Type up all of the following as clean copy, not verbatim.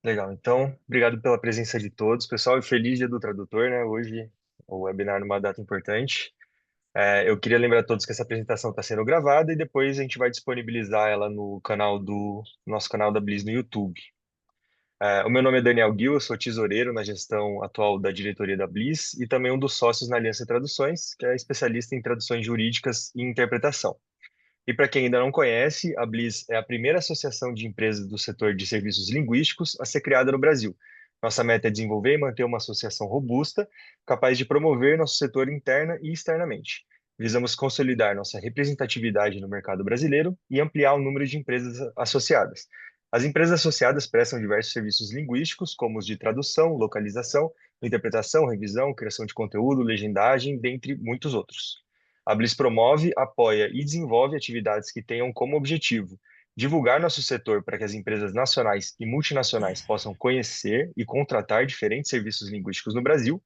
Legal. Então, obrigado pela presença de todos, pessoal, e feliz Dia do Tradutor, né? Hoje, o webinar numa data importante. Eu queria lembrar a todos que essa apresentação está sendo gravada e depois a gente vai disponibilizar ela no nosso canal da Bliss no YouTube. O meu nome é Daniel Gil, eu sou tesoureiro na gestão atual da diretoria da Bliss e também um dos sócios na Aliança Traduções, que é especialista em traduções jurídicas e interpretação. E para quem ainda não conhece, a Bliss é a primeira associação de empresas do setor de serviços linguísticos a ser criada no Brasil. Nossa meta é desenvolver e manter uma associação robusta, capaz de promover nosso setor interna e externamente. Visamos consolidar nossa representatividade no mercado brasileiro e ampliar o número de empresas associadas. As empresas associadas prestam diversos serviços linguísticos, como os de tradução, localização, interpretação, revisão, criação de conteúdo, legendagem, dentre muitos outros. A Bliss promove, apoia e desenvolve atividades que tenham como objetivo divulgar nosso setor para que as empresas nacionais e multinacionais possam conhecer e contratar diferentes serviços linguísticos no Brasil,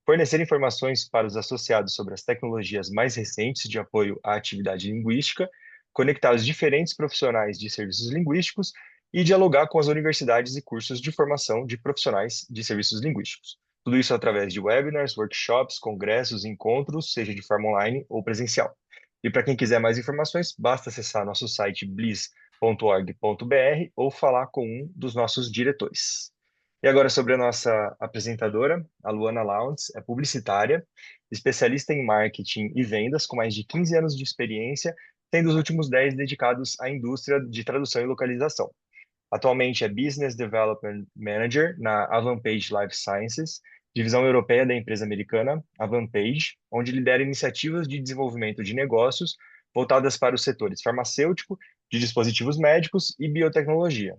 fornecer informações para os associados sobre as tecnologias mais recentes de apoio à atividade linguística, conectar os diferentes profissionais de serviços linguísticos e dialogar com as universidades e cursos de formação de profissionais de serviços linguísticos. Tudo isso através de webinars, workshops, congressos, encontros, seja de forma online ou presencial. E para quem quiser mais informações, basta acessar nosso site bliss.org.br ou falar com um dos nossos diretores. E agora sobre a nossa apresentadora, a Luana Lounds, é publicitária, especialista em marketing e vendas, com mais de 15 anos de experiência, tendo os últimos 10 dedicados à indústria de tradução e localização. Atualmente é Business Development Manager na Avanpage Life Sciences, divisão europeia da empresa americana Avanpage, onde lidera iniciativas de desenvolvimento de negócios voltadas para os setores farmacêutico, de dispositivos médicos e biotecnologia.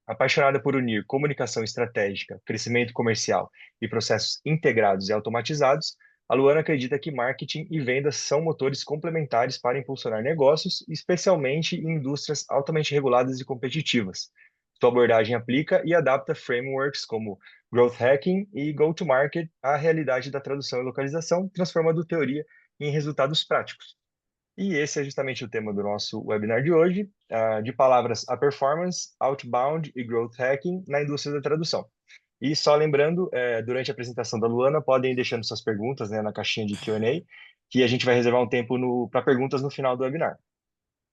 Apaixonada por unir comunicação estratégica, crescimento comercial e processos integrados e automatizados, a Luana acredita que marketing e vendas são motores complementares para impulsionar negócios, especialmente em indústrias altamente reguladas e competitivas. Sua abordagem aplica e adapta frameworks como Growth Hacking e Go-to-Market à realidade da tradução e localização, transformando teoria em resultados práticos. E esse é justamente o tema do nosso webinar de hoje, de palavras a performance, outbound e growth hacking na indústria da tradução. E só lembrando, durante a apresentação da Luana, podem ir deixando suas perguntas, né, na caixinha de Q&A, que a gente vai reservar um tempo para perguntas no final do webinar.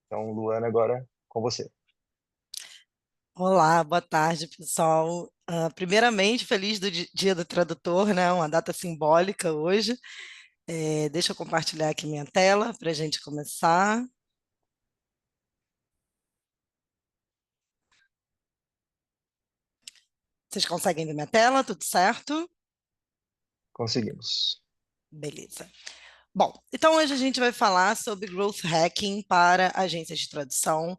Então, Luana, agora com você. Olá, boa tarde, pessoal. Primeiramente, feliz Dia do Tradutor, né? Uma data simbólica hoje. Deixa eu compartilhar aqui minha tela para a gente começar. Vocês conseguem ver minha tela? Tudo certo? Conseguimos. Beleza. Bom, então hoje a gente vai falar sobre growth hacking para agências de tradução.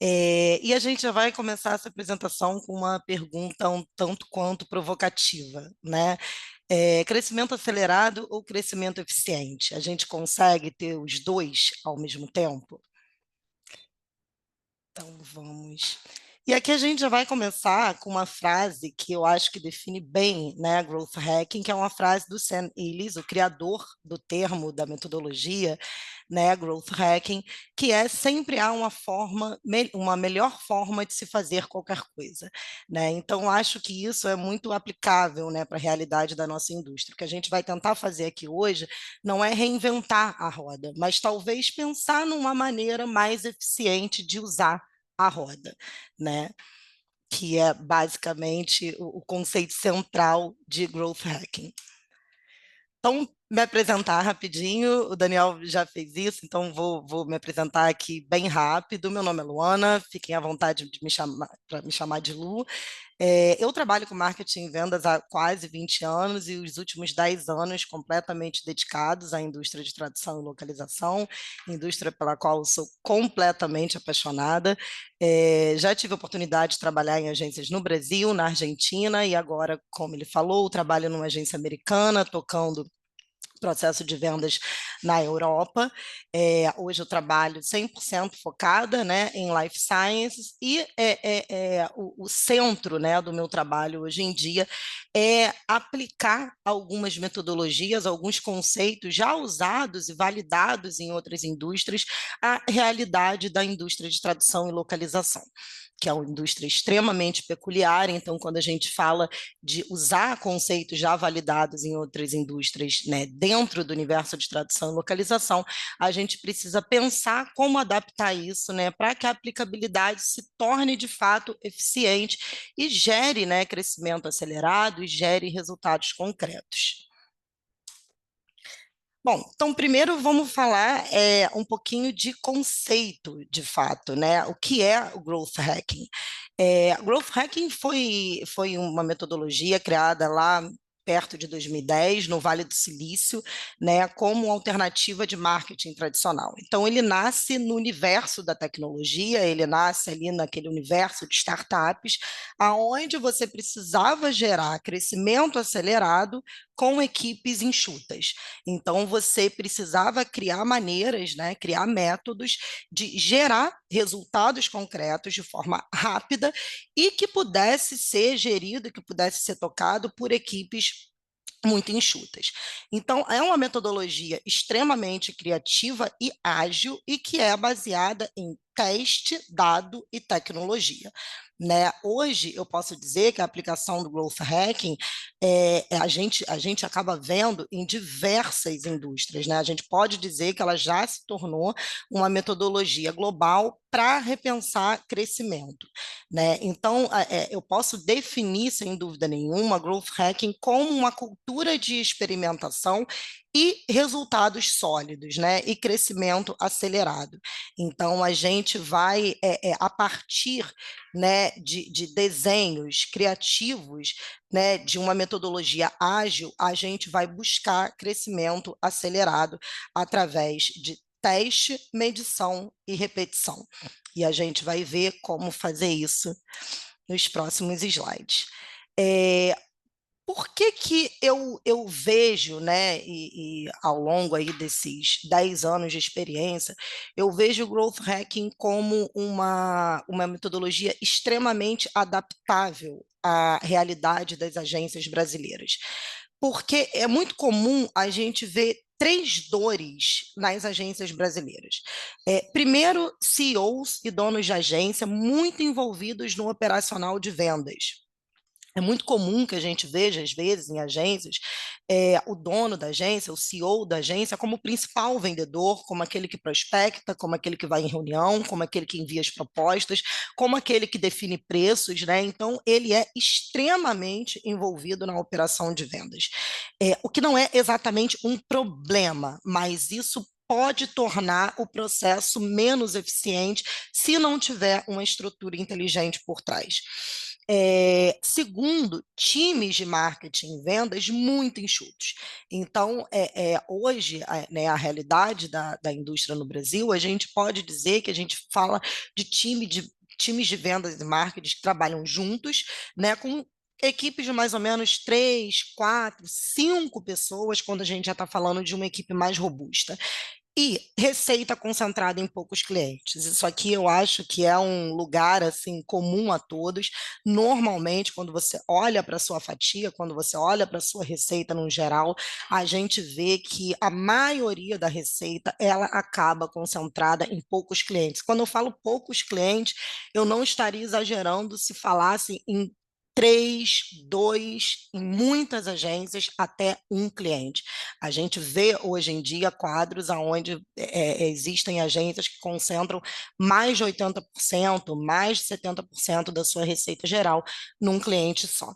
E a gente já vai começar essa apresentação com uma pergunta um tanto quanto provocativa, né? Crescimento acelerado ou crescimento eficiente? A gente consegue ter os dois ao mesmo tempo? Então vamos. E aqui a gente já vai começar com uma frase que eu acho que define bem, né, growth hacking, que é uma frase do Sam Ellis, o criador do termo, da metodologia, né, growth hacking, que é sempre há uma forma, uma melhor forma de se fazer qualquer coisa, né? Então acho que isso é muito aplicável, né, para a realidade da nossa indústria. O que a gente vai tentar fazer aqui hoje não é reinventar a roda, mas talvez pensar numa maneira mais eficiente de usar a roda, né? Que é basicamente o conceito central de growth hacking. Então, me apresentar rapidinho, o Daniel já fez isso, então vou me apresentar aqui bem rápido. Meu nome é Luana, fiquem à vontade de me chamar, para me chamar de Lu. Eu trabalho com marketing e vendas há quase 20 anos e os últimos 10 anos completamente dedicados à indústria de tradução e localização, indústria pela qual eu sou completamente apaixonada. Já tive a oportunidade de trabalhar em agências no Brasil, na Argentina e agora, como ele falou, trabalho numa agência americana, tocando processo de vendas na Europa. Hoje eu trabalho 100% focada, né, em Life Sciences e o centro, né, do meu trabalho hoje em dia é aplicar algumas metodologias, alguns conceitos já usados e validados em outras indústrias à realidade da indústria de tradução e localização, que é uma indústria extremamente peculiar. Então, quando a gente fala de usar conceitos já validados em outras indústrias, né, dentro do universo de tradução e localização, a gente precisa pensar como adaptar isso, né, para que a aplicabilidade se torne de fato eficiente e gere, né, crescimento acelerado e gere resultados concretos. Bom, então primeiro vamos falar um pouquinho de conceito, de fato, né? O que é o Growth Hacking? Growth Hacking foi uma metodologia criada lá perto de 2010, no Vale do Silício, né, como alternativa de marketing tradicional. Então, ele nasce no universo da tecnologia, ele nasce ali naquele universo de startups, aonde você precisava gerar crescimento acelerado com equipes enxutas. Então, você precisava criar maneiras, né, criar métodos de gerar resultados concretos de forma rápida e que pudesse ser gerido, que pudesse ser tocado por equipes muito enxutas. Então, é uma metodologia extremamente criativa e ágil e que é baseada em teste, dado e tecnologia. Né? Hoje, eu posso dizer que a aplicação do Growth Hacking a gente acaba vendo em diversas indústrias. Né? A gente pode dizer que ela já se tornou uma metodologia global para repensar crescimento. Né? Então, eu posso definir, sem dúvida nenhuma, Growth Hacking como uma cultura de experimentação e resultados sólidos, né? E crescimento acelerado. Então, a gente vai, a partir, né, de desenhos criativos, né, de uma metodologia ágil, a gente vai buscar crescimento acelerado através de teste, medição e repetição. E a gente vai ver como fazer isso nos próximos slides. Por que eu vejo, né, e ao longo aí desses 10 anos de experiência, eu vejo o Growth Hacking como uma metodologia extremamente adaptável à realidade das agências brasileiras? Porque é muito comum a gente ver três dores nas agências brasileiras. Primeiro, CEOs e donos de agência muito envolvidos no operacional de vendas. É muito comum que a gente veja, às vezes, em agências, o dono da agência, o CEO da agência, como o principal vendedor, como aquele que prospecta, como aquele que vai em reunião, como aquele que envia as propostas, como aquele que define preços, né? Então, ele é extremamente envolvido na operação de vendas. O que não é exatamente um problema, mas isso pode tornar o processo menos eficiente se não tiver uma estrutura inteligente por trás. Segundo, times de marketing e vendas muito enxutos. Então, hoje, né, a realidade da indústria no Brasil, a gente pode dizer que a gente fala de times de vendas e marketing que trabalham juntos, né, com equipes de mais ou menos 3, 4, 5 pessoas, quando a gente já está falando de uma equipe mais robusta. E receita concentrada em poucos clientes. Isso aqui eu acho que é um lugar assim comum a todos. Normalmente, quando você olha para a sua fatia, quando você olha para a sua receita no geral, a gente vê que a maioria da receita ela acaba concentrada em poucos clientes. Quando eu falo poucos clientes, eu não estaria exagerando se falasse em 3, 2, em muitas agências, até um cliente. A gente vê hoje em dia quadros onde existem agências que concentram mais de 80%, mais de 70% da sua receita geral num cliente só.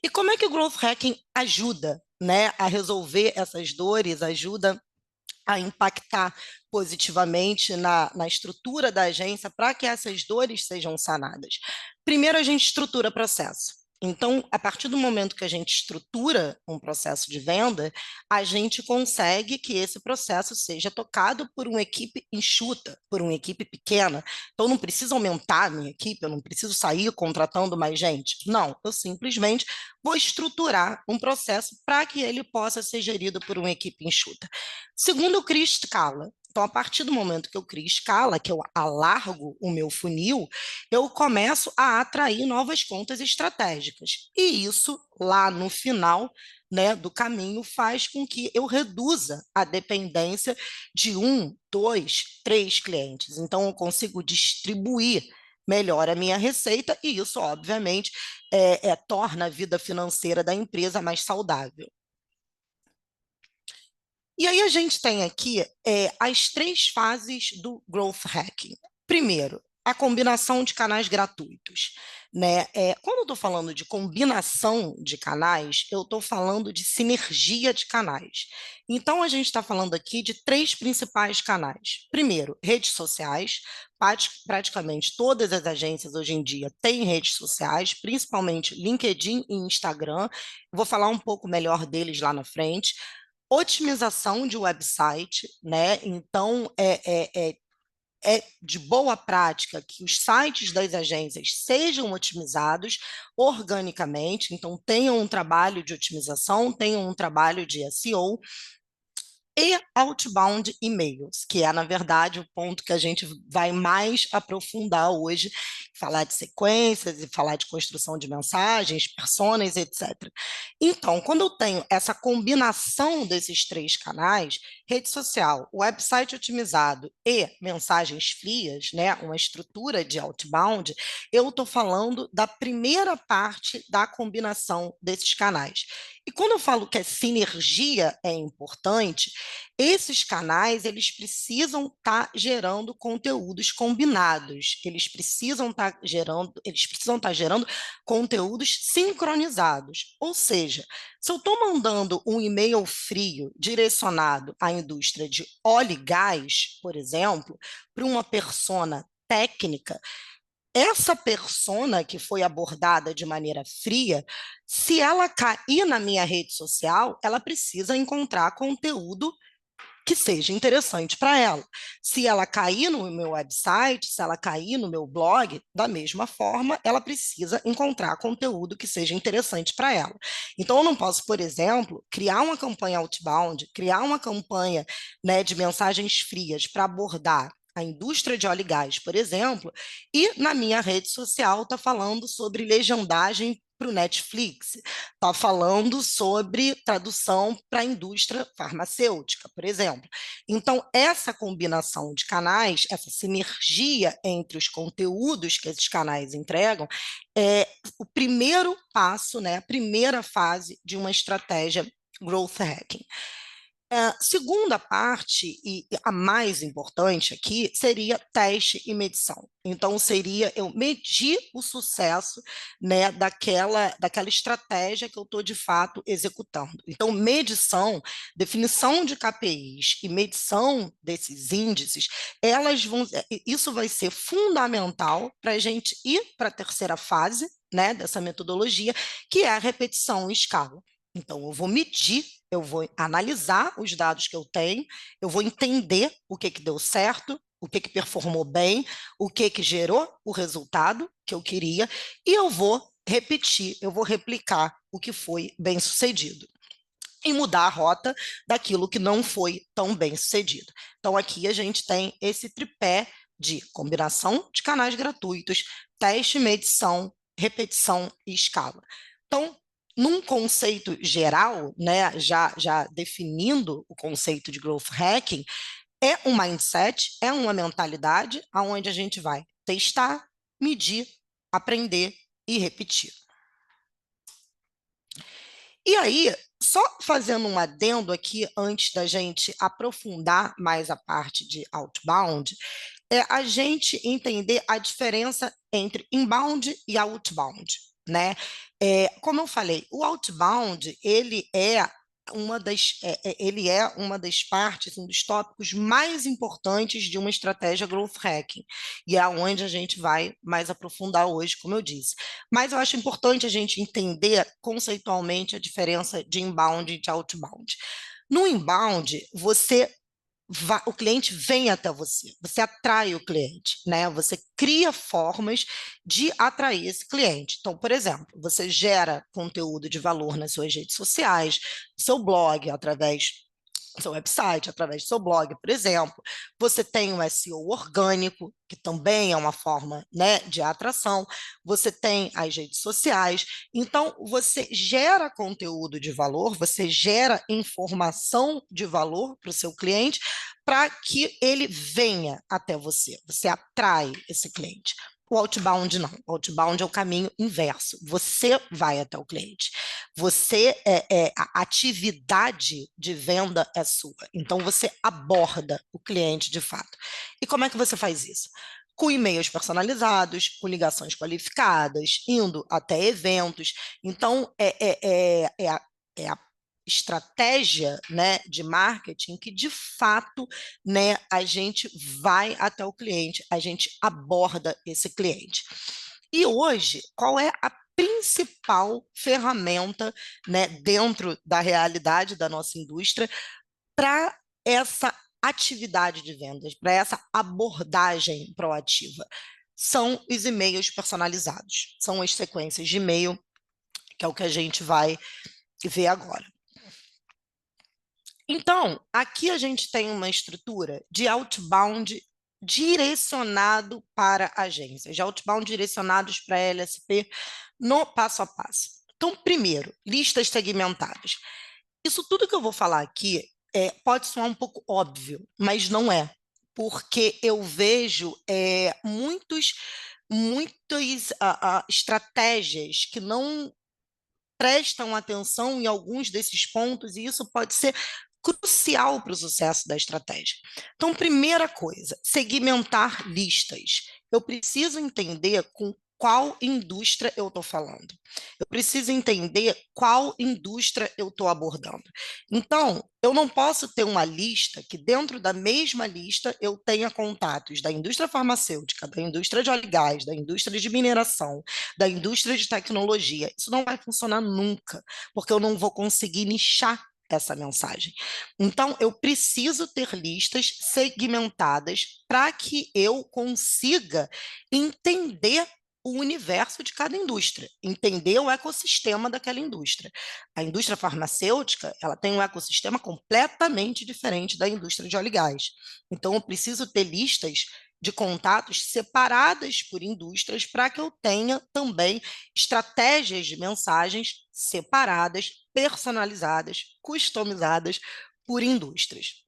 E como é que o Growth Hacking ajuda, né, a resolver essas dores, ajuda a impactar positivamente na estrutura da agência para que essas dores sejam sanadas? Primeiro, a gente estrutura processo. Então, a partir do momento que a gente estrutura um processo de venda, a gente consegue que esse processo seja tocado por uma equipe enxuta, por uma equipe pequena. Então, eu não preciso aumentar a minha equipe, eu não preciso sair contratando mais gente. Não, eu simplesmente vou estruturar um processo para que ele possa ser gerido por uma equipe enxuta. Segundo, eu crio escala. Então, a partir do momento que eu crio escala, que eu alargo o meu funil, eu começo a atrair novas contas estratégicas. E isso, lá no final, né, do caminho, faz com que eu reduza a dependência de um, dois, três clientes. Então, eu consigo distribuir melhor a minha receita e isso, obviamente, torna a vida financeira da empresa mais saudável. E aí a gente tem aqui as três fases do growth hacking. Primeiro, a combinação de canais gratuitos, né? Quando eu estou falando de combinação de canais, eu estou falando de sinergia de canais. Então, a gente está falando aqui de três principais canais. Primeiro, redes sociais. Praticamente todas as agências hoje em dia têm redes sociais, principalmente LinkedIn e Instagram. Vou falar um pouco melhor deles lá na frente. Otimização de website, né? Então, é de boa prática que os sites das agências sejam otimizados organicamente, então tenham um trabalho de otimização, tenham um trabalho de SEO, e outbound e-mails, que é, na verdade, o ponto que a gente vai mais aprofundar hoje, falar de sequências e falar de construção de mensagens, personas, etc. Então, quando eu tenho essa combinação desses três canais, rede social, website otimizado e mensagens frias, né, uma estrutura de outbound, eu estou falando da primeira parte da combinação desses canais. E quando eu falo que a sinergia é importante, esses canais, eles precisam estar gerando conteúdos combinados, eles precisam estar gerando conteúdos sincronizados. Ou seja, se eu estou mandando um e-mail frio direcionado à indústria de óleo e gás, por exemplo, para uma persona técnica, essa persona que foi abordada de maneira fria, se ela cair na minha rede social, ela precisa encontrar conteúdo que seja interessante para ela. Se ela cair no meu website, se ela cair no meu blog, da mesma forma, ela precisa encontrar conteúdo que seja interessante para ela. Então, eu não posso, por exemplo, criar uma campanha outbound, criar uma campanha, né, de mensagens frias para abordar a indústria de óleo e gás, por exemplo, e na minha rede social está falando sobre legendagem para o Netflix, está falando sobre tradução para a indústria farmacêutica, por exemplo. Então, essa combinação de canais, essa sinergia entre os conteúdos que esses canais entregam, é o primeiro passo, né, a primeira fase de uma estratégia growth hacking. A segunda parte, e a mais importante aqui, seria teste e medição. Então, seria eu medir o sucesso, né, daquela estratégia que eu estou, de fato, executando. Então, medição, definição de KPIs e medição desses índices, isso vai ser fundamental para a gente ir para a terceira fase, né, dessa metodologia, que é a repetição em escala. Então, eu vou medir, eu vou analisar os dados que eu tenho, eu vou entender o que deu certo, o que performou bem, o que gerou o resultado que eu queria, e eu vou repetir, eu vou replicar o que foi bem sucedido e mudar a rota daquilo que não foi tão bem sucedido. Então, aqui a gente tem esse tripé de combinação de canais gratuitos, teste, medição, repetição e escala. Então, num conceito geral, né, já definindo o conceito de growth hacking, é um mindset, é uma mentalidade aonde a gente vai testar, medir, aprender e repetir. E aí, só fazendo um adendo aqui antes da gente aprofundar mais a parte de outbound, é a gente entender a diferença entre inbound e outbound, né? Como eu falei, o outbound, ele é ele é uma das partes, um dos tópicos mais importantes de uma estratégia growth hacking, e é onde a gente vai mais aprofundar hoje, como eu disse. Mas eu acho importante a gente entender conceitualmente a diferença de inbound e de outbound. No inbound, o cliente vem até você, você atrai o cliente, né? Você cria formas de atrair esse cliente. Então, por exemplo, você gera conteúdo de valor nas suas redes sociais, seu blog, através do seu website, através do seu blog, por exemplo. Você tem o SEO orgânico, que também é uma forma, né, de atração. Você tem as redes sociais. Então, você gera conteúdo de valor, você gera informação de valor para o seu cliente, para que ele venha até você. Você atrai esse cliente. O outbound não. O outbound é o caminho inverso. Você vai até o cliente. A atividade de venda é sua. Então, você aborda o cliente de fato. E como é que você faz isso? Com e-mails personalizados, com ligações qualificadas, indo até eventos. Então, é a estratégia, né, de marketing que, de fato, né, a gente vai até o cliente, a gente aborda esse cliente. E hoje, qual é a principal ferramenta, né, dentro da realidade da nossa indústria para essa atividade de vendas, para essa abordagem proativa? São os e-mails personalizados, são as sequências de e-mail, que é o que a gente vai ver agora. Então, aqui a gente tem uma estrutura de outbound direcionado para agências, de outbound direcionados para LSP no passo a passo. Então, primeiro, listas segmentadas. Isso tudo que eu vou falar aqui pode soar um pouco óbvio, mas não é, porque eu vejo muitas estratégias que não prestam atenção em alguns desses pontos, e isso pode ser crucial para o sucesso da estratégia. Então, primeira coisa, segmentar listas. Eu preciso entender com qual indústria eu estou falando. Eu preciso entender qual indústria eu estou abordando. Então, eu não posso ter uma lista que, dentro da mesma lista, eu tenha contatos da indústria farmacêutica, da indústria de óleo e gás, da indústria de mineração, da indústria de tecnologia. Isso não vai funcionar nunca, porque eu não vou conseguir nichar essa mensagem. Então, eu preciso ter listas segmentadas para que eu consiga entender o universo de cada indústria, entender o ecossistema daquela indústria. A indústria farmacêutica, ela tem um ecossistema completamente diferente da indústria de óleo e gás. Então, eu preciso ter listas de contatos separadas por indústrias para que eu tenha também estratégias de mensagens separadas, personalizadas, customizadas por indústrias.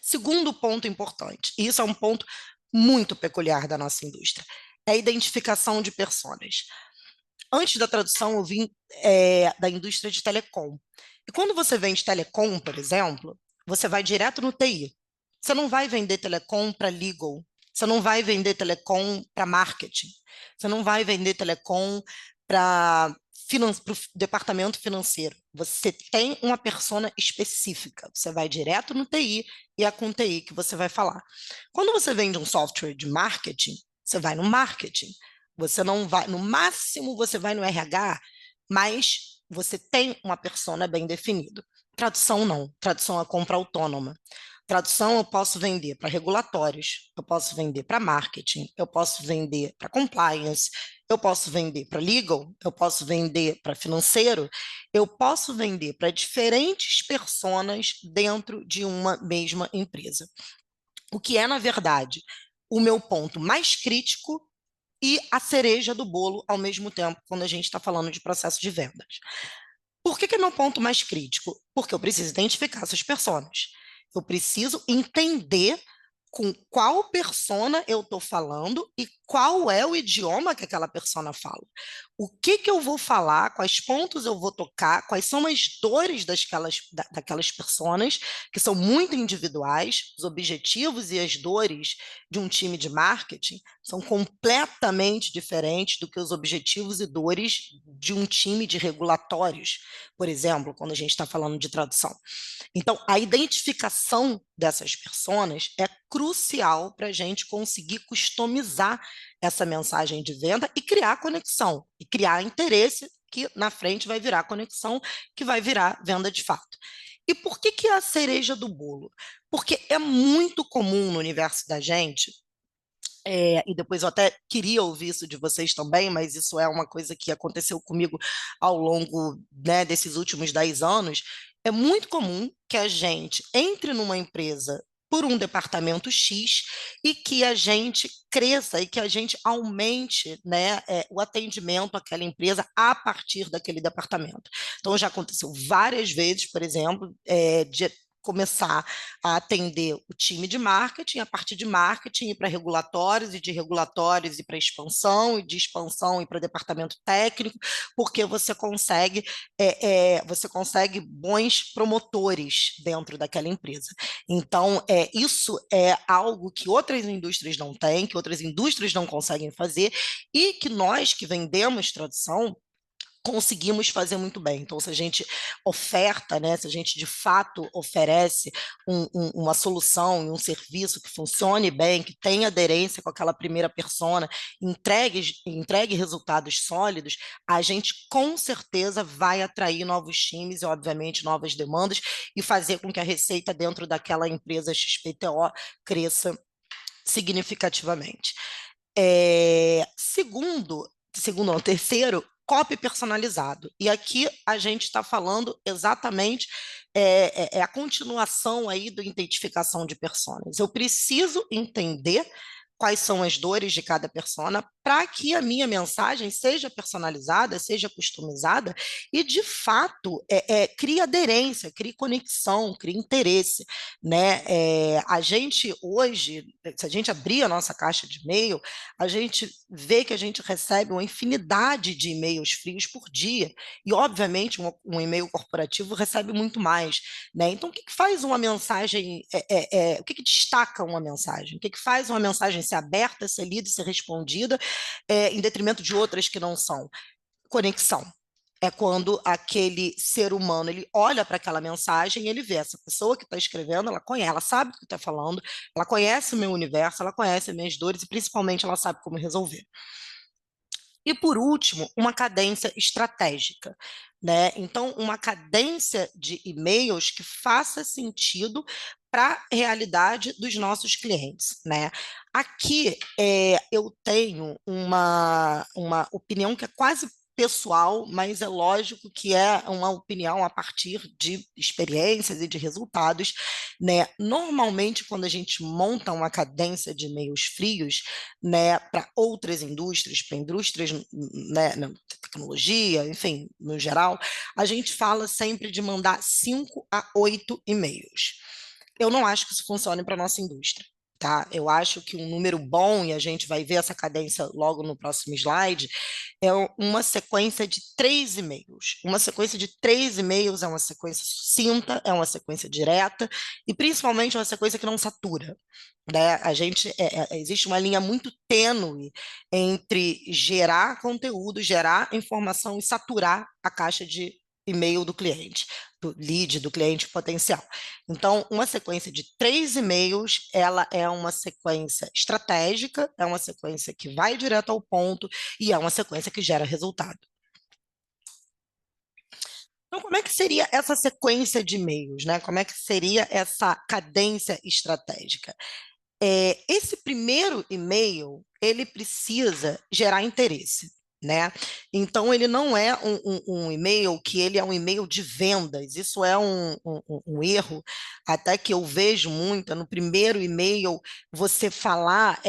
Segundo ponto importante, e isso é um ponto muito peculiar da nossa indústria, é a identificação de personas. Antes da tradução, eu vim da indústria de telecom. E quando você vende telecom, por exemplo, você vai direto no TI. Você não vai vender telecom para legal, você não vai vender telecom para marketing, você não vai vender telecom para o departamento financeiro. Você tem uma persona específica, você vai direto no TI e é com o TI que você vai falar. Quando você vende um software de marketing, você vai no marketing. Você não vai, no máximo você vai no RH, mas você tem uma persona bem definida. Tradução não, tradução é compra autônoma. Tradução eu posso vender para regulatórios, eu posso vender para marketing, eu posso vender para compliance, eu posso vender para legal, eu posso vender para financeiro, eu posso vender para diferentes personas dentro de uma mesma empresa. O que é, na verdade, o meu ponto mais crítico e a cereja do bolo ao mesmo tempo, quando a gente está falando de processo de vendas. Por que é meu ponto mais crítico? Porque eu preciso identificar essas pessoas. Eu preciso entender com qual persona eu estou falando e qual é o idioma que aquela persona fala. O que que eu vou falar, quais pontos eu vou tocar, quais são as dores daquelas personas, que são muito individuais, os objetivos e as dores de um time de marketing são completamente diferentes do que os objetivos e dores de um time de regulatórios, por exemplo, quando a gente está falando de tradução. Então, a identificação dessas personas é crucial para a gente conseguir customizar essa mensagem de venda e criar conexão, e criar interesse, que na frente vai virar conexão, que vai virar venda de fato. E por que que é a cereja do bolo? Porque é muito comum no universo da gente, e depois eu até queria ouvir isso de vocês também, mas isso é uma coisa que aconteceu comigo ao longo, né, desses últimos 10 anos. É muito comum que a gente entre numa empresa por um departamento X e que a gente cresça e que a gente aumente, né, o atendimento àquela empresa a partir daquele departamento. Então, já aconteceu várias vezes, por exemplo, de começar a atender o time de marketing, a partir de marketing ir para regulatórios, e de regulatórios ir para expansão, e de expansão ir para departamento técnico, porque você consegue bons promotores dentro daquela empresa. Então, isso é algo que outras indústrias não têm, que outras indústrias não conseguem fazer, e que nós que vendemos tradução conseguimos fazer muito bem. Então, se a gente oferta, né, se a gente de fato oferece uma solução e um serviço que funcione bem, que tenha aderência com aquela primeira persona, entregue resultados sólidos, a gente com certeza vai atrair novos times e, obviamente, novas demandas e fazer com que a receita dentro daquela empresa XPTO cresça significativamente. Segundo, não, terceiro, copy personalizado. E aqui a gente está falando exatamente a continuação aí da identificação de personas. Eu preciso entender quais são as dores de cada persona para que a minha mensagem seja personalizada, seja customizada e, de fato, crie aderência, crie conexão, crie interesse, né? A gente hoje, se a gente abrir a nossa caixa de e-mail, a gente vê que a gente recebe uma infinidade de e-mails frios por dia, e obviamente um e-mail corporativo recebe muito mais, né? Então, o que que faz uma mensagem, o que que destaca uma mensagem? O que que faz uma mensagem ser aberta, ser lida e ser respondida, em detrimento de outras que não são? Conexão. É quando aquele ser humano ele olha para aquela mensagem e ele vê essa pessoa que está escrevendo, ela conhece, ela sabe o que está falando, ela conhece o meu universo, ela conhece as minhas dores e principalmente ela sabe como resolver. E por último, uma cadência estratégica, né? Então, uma cadência de e-mails que faça sentido para a realidade dos nossos clientes, né? Aqui eu tenho uma opinião que é quase pessoal, mas é lógico que é uma opinião a partir de experiências e de resultados, né? Normalmente, quando a gente monta uma cadência de e-mails frios, né, para outras indústrias, para indústrias, né, na tecnologia, enfim, no geral, a gente fala sempre de mandar 5 a 8 e-mails. Eu não acho que isso funcione para a nossa indústria. Tá? Eu acho que um número bom, e a gente vai ver essa cadência logo no próximo slide, é uma sequência de 3 e-mails. Uma sequência de 3 e-mails é uma sequência sucinta, é uma sequência direta, e principalmente uma sequência que não satura. Né? Existe uma linha muito tênue entre gerar conteúdo, gerar informação e saturar a caixa de e-mail do cliente, do lead, do cliente potencial. Então, uma sequência de 3 e-mails, ela é uma sequência estratégica, é uma sequência que vai direto ao ponto e é uma sequência que gera resultado. Então, como é que seria essa sequência de e-mails, né? Como é que seria essa cadência estratégica? Esse primeiro e-mail, ele precisa gerar interesse, né? Então, ele não é um e-mail que ele é um e-mail de vendas. Isso é um erro, até que eu vejo muito, no primeiro e-mail, você falar,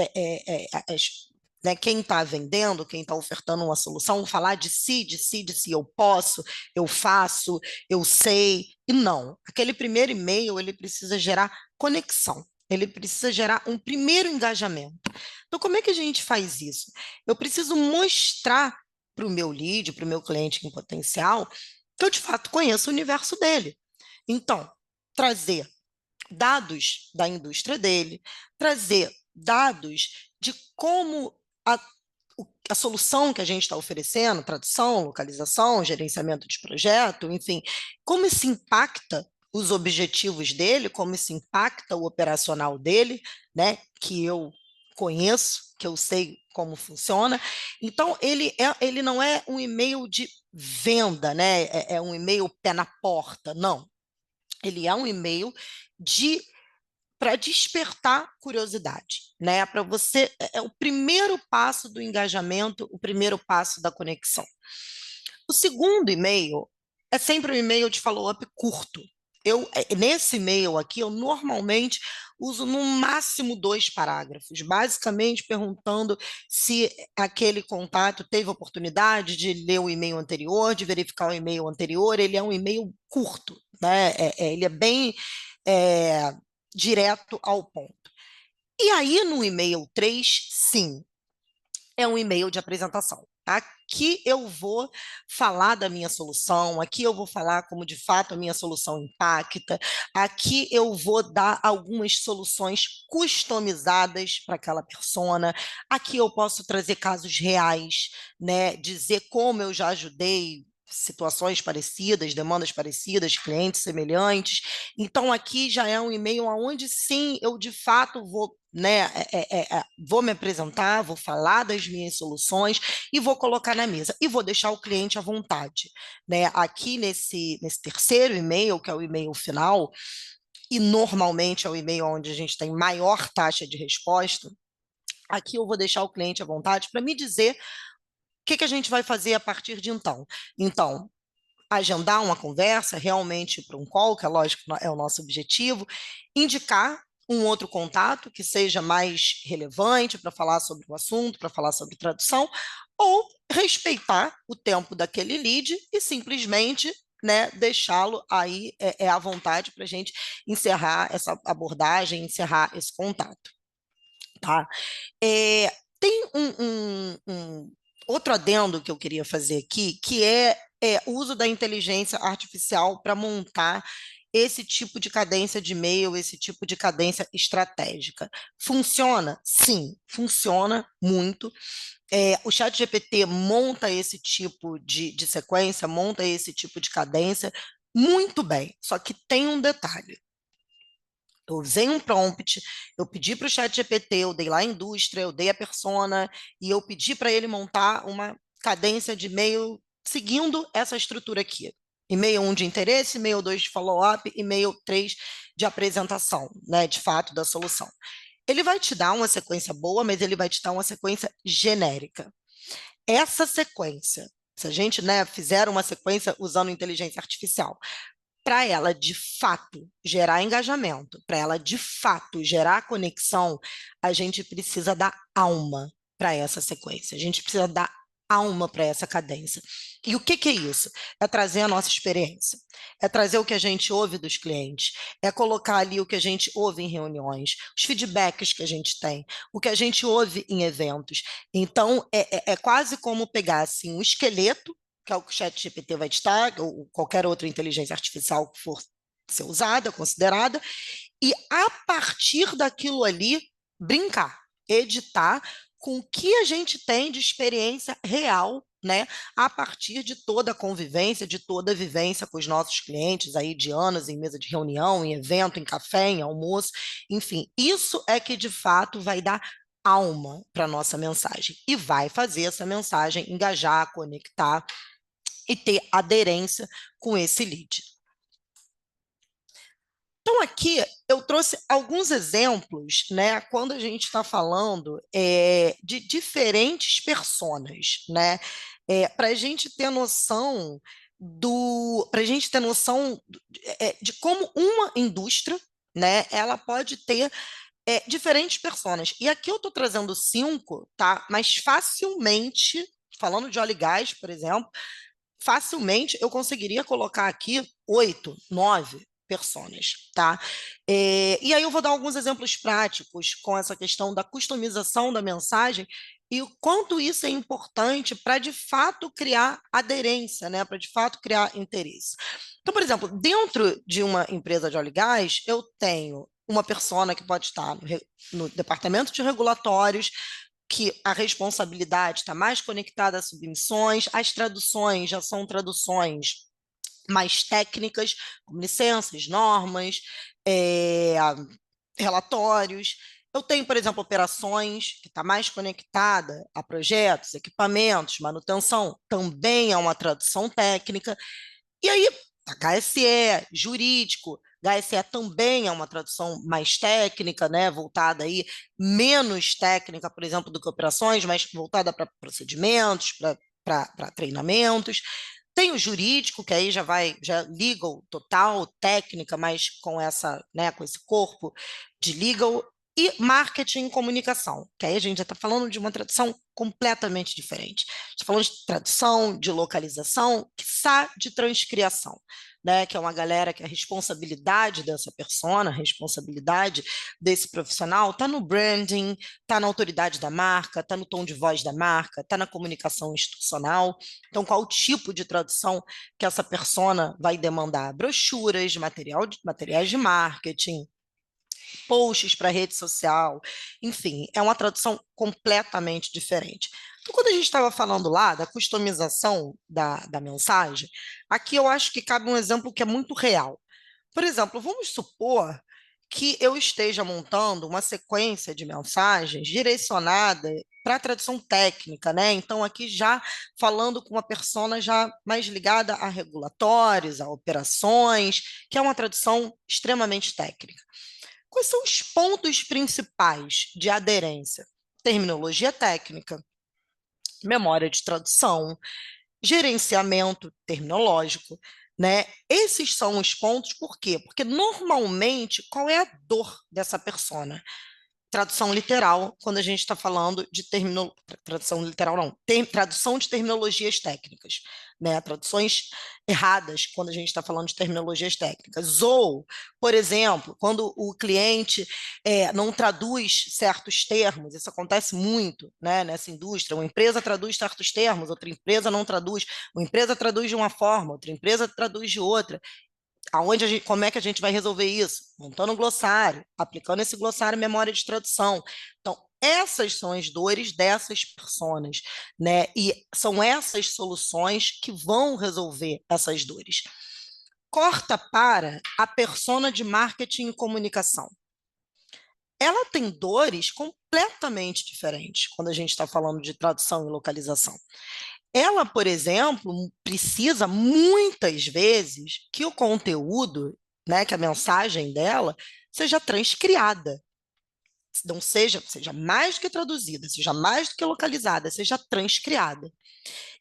né, quem está vendendo, quem está ofertando uma solução, falar de si, de si, de si, eu posso, eu faço, eu sei, e não. Aquele primeiro e-mail, ele precisa gerar conexão. ele precisa gerar um primeiro engajamento. Então, como é que a gente faz isso? Eu preciso mostrar para o meu lead, para o meu cliente em potencial, que eu de fato conheço o universo dele. Então, trazer dados da indústria dele, trazer dados de como a solução que a gente está oferecendo, tradução, localização, gerenciamento de projeto, enfim, como isso impacta os objetivos dele, como isso impacta o operacional dele, né, que eu conheço, que eu sei como funciona. Então, ele não é um e-mail de venda, né, é um e-mail pé na porta, não. Ele é um e-mail de para despertar curiosidade, né? Para você é o primeiro passo do engajamento, o primeiro passo da conexão. O segundo e-mail é sempre um e-mail de follow-up curto. Nesse e-mail aqui, eu normalmente uso no máximo 2 parágrafos, basicamente perguntando se aquele contato teve oportunidade de ler o e-mail anterior, de verificar o e-mail anterior. Ele é um e-mail curto, né? Ele é bem é, direto ao ponto. E aí, no e-mail 3, sim, é um e-mail de apresentação. Aqui eu vou falar da minha solução, aqui eu vou falar como de fato a minha solução impacta, aqui eu vou dar algumas soluções customizadas para aquela persona, aqui eu posso trazer casos reais, né, dizer como eu já ajudei situações parecidas, demandas parecidas, clientes semelhantes. Então aqui já é um e-mail onde sim eu de fato vou, né, vou me apresentar, vou falar das minhas soluções e vou colocar na mesa e vou deixar o cliente à vontade, né? Aqui nesse terceiro e-mail, que é o e-mail final, e normalmente é o e-mail onde a gente tem maior taxa de resposta, aqui eu vou deixar o cliente à vontade para me dizer o que a gente vai fazer a partir de então. Então, agendar uma conversa, realmente para um call, que é lógico é o nosso objetivo, indicar um outro contato que seja mais relevante para falar sobre o assunto, para falar sobre tradução, ou respeitar o tempo daquele lead e simplesmente, né, deixá-lo aí à vontade para a gente encerrar essa abordagem, encerrar esse contato. Tá? Tem um outro adendo que eu queria fazer aqui, que é o uso da inteligência artificial para montar esse tipo de cadência de e-mail, esse tipo de cadência estratégica. Funciona? Sim, funciona muito. O ChatGPT monta esse tipo de sequência, monta esse tipo de cadência muito bem, só que tem um detalhe. Eu usei um prompt, eu pedi para o chat GPT, eu dei lá a indústria, eu dei a persona, e eu pedi para ele montar uma cadência de e-mail seguindo essa estrutura aqui. E-mail 1 de interesse, e-mail 2 de follow-up, e-mail 3 de apresentação, né, de fato, da solução. Ele vai te dar uma sequência boa, mas ele vai te dar uma sequência genérica. Essa sequência, se a gente, né, fizer uma sequência usando inteligência artificial, para ela de fato gerar engajamento, para ela de fato gerar conexão, a gente precisa dar alma para essa sequência, a gente precisa dar alma para essa cadência. E o que é isso? É trazer a nossa experiência, é trazer o que a gente ouve dos clientes, é colocar ali o que a gente ouve em reuniões, os feedbacks que a gente tem, o que a gente ouve em eventos. Então, é quase como pegar assim, um esqueleto, que é o que o ChatGPT vai te dar, ou qualquer outra inteligência artificial que for ser usada, considerada, e a partir daquilo ali, brincar, editar com o que a gente tem de experiência real, né, a partir de toda a convivência, de toda a vivência com os nossos clientes aí de anos em mesa de reunião, em evento, em café, em almoço, enfim, isso é que de fato vai dar alma para a nossa mensagem e vai fazer essa mensagem engajar, conectar e ter aderência com esse lead. Então, aqui eu trouxe alguns exemplos, né, quando a gente está falando de diferentes personas, né, para a gente ter noção para a gente ter noção de como uma indústria, né, ela pode ter diferentes personas. E aqui eu estou trazendo 5, tá? Mas facilmente, falando de óleo e gás, por exemplo, facilmente eu conseguiria colocar aqui 8, 9 personas, tá? E aí eu vou dar alguns exemplos práticos com essa questão da customização da mensagem e o quanto isso é importante para, de fato, criar aderência, né? Para, de fato, criar interesse. Então, por exemplo, dentro de uma empresa de óleo e gás, eu tenho uma persona que pode estar no departamento de regulatórios, que a responsabilidade está mais conectada às submissões, as traduções já são traduções mais técnicas, como licenças, normas, é, relatórios. Eu tenho, por exemplo, operações, que está mais conectada a projetos, equipamentos, manutenção, também é uma tradução técnica. E aí, HSE, jurídico, HSE também é uma tradução mais técnica, né, voltada aí, menos técnica, por exemplo, do que operações, mas voltada para procedimentos, para treinamentos. Tem o jurídico, que aí já legal total, técnica, mas com essa, né, com esse corpo de legal, e marketing e comunicação, que aí a gente já está falando de uma tradução completamente diferente. Está falando de tradução, de localização, quiçá de transcriação, né? Que é uma galera que a responsabilidade dessa persona, a responsabilidade desse profissional está no branding, está na autoridade da marca, está no tom de voz da marca, está na comunicação institucional. Então, qual o tipo de tradução que essa persona vai demandar? Brochuras, materiais de marketing, posts para rede social, enfim, é uma tradução completamente diferente. Então, quando a gente estava falando lá da customização da mensagem, aqui eu acho que cabe um exemplo que é muito real. Por exemplo, vamos supor que eu esteja montando uma sequência de mensagens direcionada para a tradução técnica, né? Então, aqui já falando com uma persona já mais ligada a regulatórios, a operações, que é uma tradução extremamente técnica. Quais são os pontos principais de aderência? Terminologia técnica, memória de tradução, gerenciamento terminológico, né? Esses são os pontos, por quê? Porque normalmente, qual é a dor dessa persona? Tradução literal, quando a gente está falando de tradução literal não, tradução de terminologias técnicas, né? Traduções erradas quando a gente está falando de terminologias técnicas. Ou, por exemplo, quando o cliente não traduz certos termos, isso acontece muito, né, nessa indústria, uma empresa traduz certos termos, outra empresa não traduz, uma empresa traduz de uma forma, outra empresa traduz de outra. Como é que a gente vai resolver isso? Montando um glossário, aplicando esse glossário memória de tradução. Então, essas são as dores dessas personas, né? E são essas soluções que vão resolver essas dores. Corta para a persona de marketing e comunicação. Ela tem dores completamente diferentes quando a gente está falando de tradução e localização. Ela, por exemplo, precisa muitas vezes que o conteúdo, né, que a mensagem dela seja transcriada, não seja mais do que traduzida, seja mais do que localizada, seja transcriada.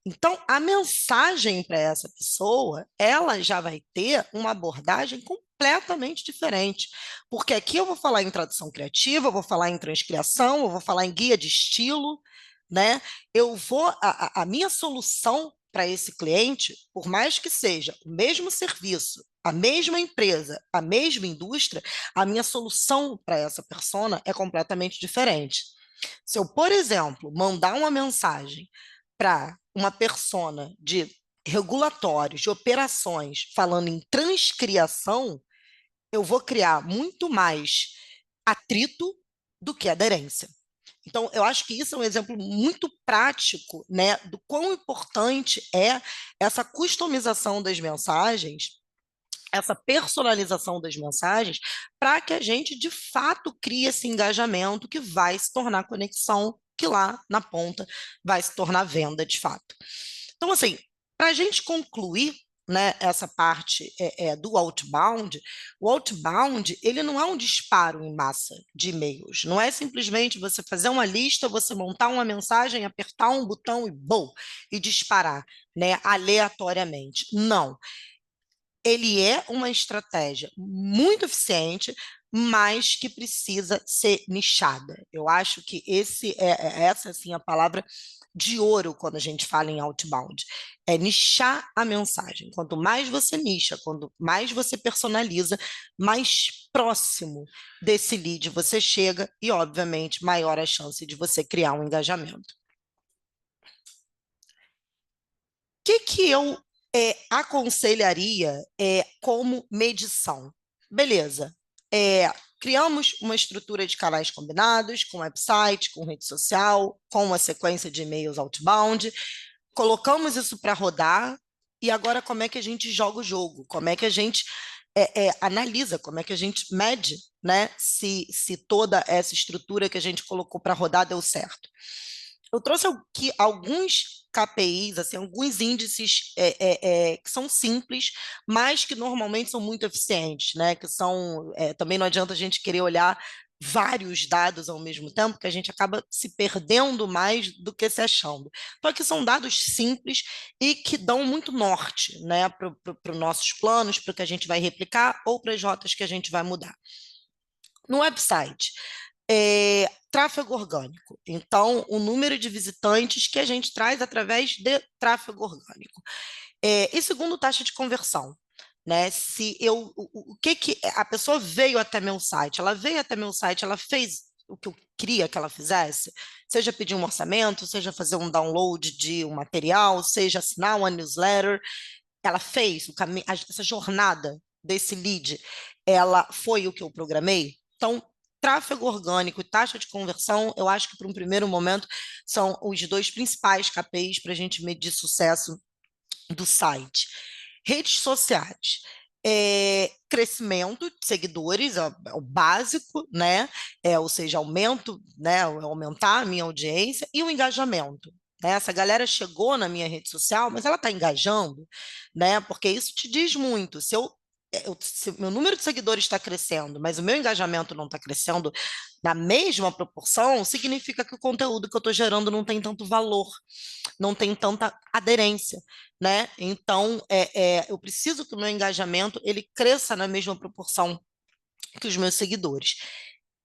Então, a mensagem para essa pessoa, ela já vai ter uma abordagem completamente diferente, porque aqui eu vou falar em tradução criativa, eu vou falar em transcriação, eu vou falar em guia de estilo, né? A minha solução para esse cliente, por mais que seja o mesmo serviço, a mesma empresa, a mesma indústria, a minha solução para essa persona é completamente diferente. Se eu, por exemplo, mandar uma mensagem para uma persona de regulatórios, de operações, falando em transcriação, eu vou criar muito mais atrito do que aderência. Então, eu acho que isso é um exemplo muito prático, né, do quão importante é essa customização das mensagens, essa personalização das mensagens, para que a gente, de fato, crie esse engajamento que vai se tornar conexão, que lá na ponta vai se tornar venda, de fato. Então, assim, para a gente concluir, né, essa parte do outbound, o outbound ele não é um disparo em massa de e-mails, não é simplesmente você fazer uma lista, você montar uma mensagem, apertar um botão e bom, e disparar, né, aleatoriamente. Não, ele é uma estratégia muito eficiente, mas que precisa ser nichada. Eu acho que essa assim, a palavra de ouro quando a gente fala em outbound. É nichar a mensagem. Quanto mais você nicha, quanto mais você personaliza, mais próximo desse lead você chega e, obviamente, maior a chance de você criar um engajamento. O que eu aconselharia como medição? Beleza. Criamos uma estrutura de canais combinados, com website, com rede social, com uma sequência de e-mails outbound, colocamos isso para rodar, e agora como é que a gente joga o jogo? Como é que a gente analisa, como é que a gente mede, né, se toda essa estrutura que a gente colocou para rodar deu certo? Eu trouxe aqui alguns KPIs, assim, alguns índices que são simples, mas que normalmente são muito eficientes, né? Que são, também não adianta a gente querer olhar vários dados ao mesmo tempo, que a gente acaba se perdendo mais do que se achando. Então, aqui são dados simples e que dão muito norte, né, para os nossos planos, para o que a gente vai replicar ou para as rotas que a gente vai mudar. No website, tráfego orgânico. Então, o número de visitantes que a gente traz através de tráfego orgânico. E segundo, taxa de conversão. Né? Se eu, o que a pessoa veio até meu site, ela veio até meu site, ela fez o que eu queria que ela fizesse, seja pedir um orçamento, seja fazer um download de um material, seja assinar uma newsletter, ela fez o caminho, essa jornada desse lead, ela foi o que eu programei. Então, tráfego orgânico e taxa de conversão, eu acho que para um primeiro momento são os dois principais KPIs para a gente medir sucesso do site. Redes sociais. Crescimento de seguidores, é o básico, né? Ou seja, aumento, né? Aumentar a minha audiência e o engajamento. Né? Essa galera chegou na minha rede social, mas ela está engajando, né? Porque isso te diz muito. Se meu número de seguidores está crescendo, mas o meu engajamento não está crescendo na mesma proporção, significa que o conteúdo que eu estou gerando não tem tanto valor, não tem tanta aderência, né? Então, eu preciso que o meu engajamento ele cresça na mesma proporção que os meus seguidores.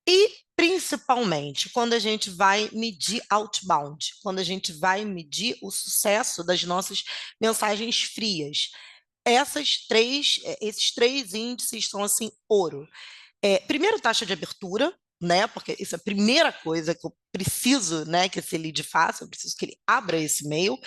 E, principalmente, quando a gente vai medir outbound, quando a gente vai medir o sucesso das nossas mensagens frias. Esses três índices são, assim, ouro. Primeiro, taxa de abertura, né? Porque isso é a primeira coisa que eu preciso, né, que esse lead faça, eu preciso que ele abra esse e-mail,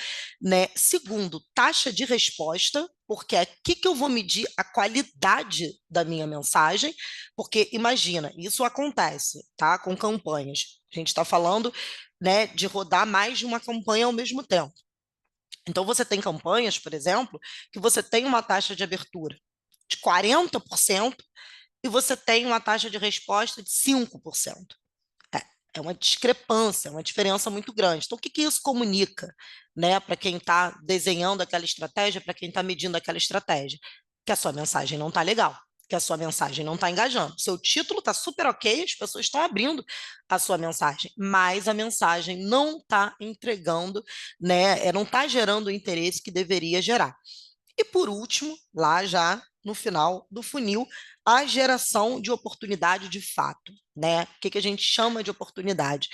né? Segundo, taxa de resposta, porque é aqui que eu vou medir a qualidade da minha mensagem, porque imagina, isso acontece, tá? Com campanhas. A gente está falando, né, de rodar mais de uma campanha ao mesmo tempo. Então, você tem campanhas, por exemplo, que você tem uma taxa de abertura de 40% e você tem uma taxa de resposta de 5%. É uma discrepância, é uma diferença muito grande. Então, o que que isso comunica, né, para quem está desenhando aquela estratégia, para quem está medindo aquela estratégia? Que a sua mensagem não está legal, que a sua mensagem não está engajando. Seu título está super ok, as pessoas estão abrindo a sua mensagem, mas a mensagem não está entregando, né, não está gerando o interesse que deveria gerar. E por último, lá já no final do funil, a geração de oportunidade de fato, né? O que a gente chama de oportunidade?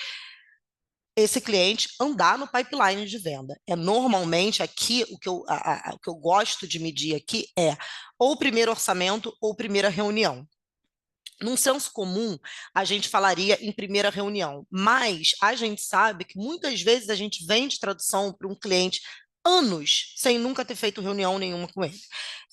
Esse cliente andar no pipeline de venda. Normalmente aqui o que eu gosto de medir aqui é ou o primeiro orçamento ou primeira reunião. Num senso comum, a gente falaria em primeira reunião, mas a gente sabe que muitas vezes a gente vende tradução para um cliente anos sem nunca ter feito reunião nenhuma com ele.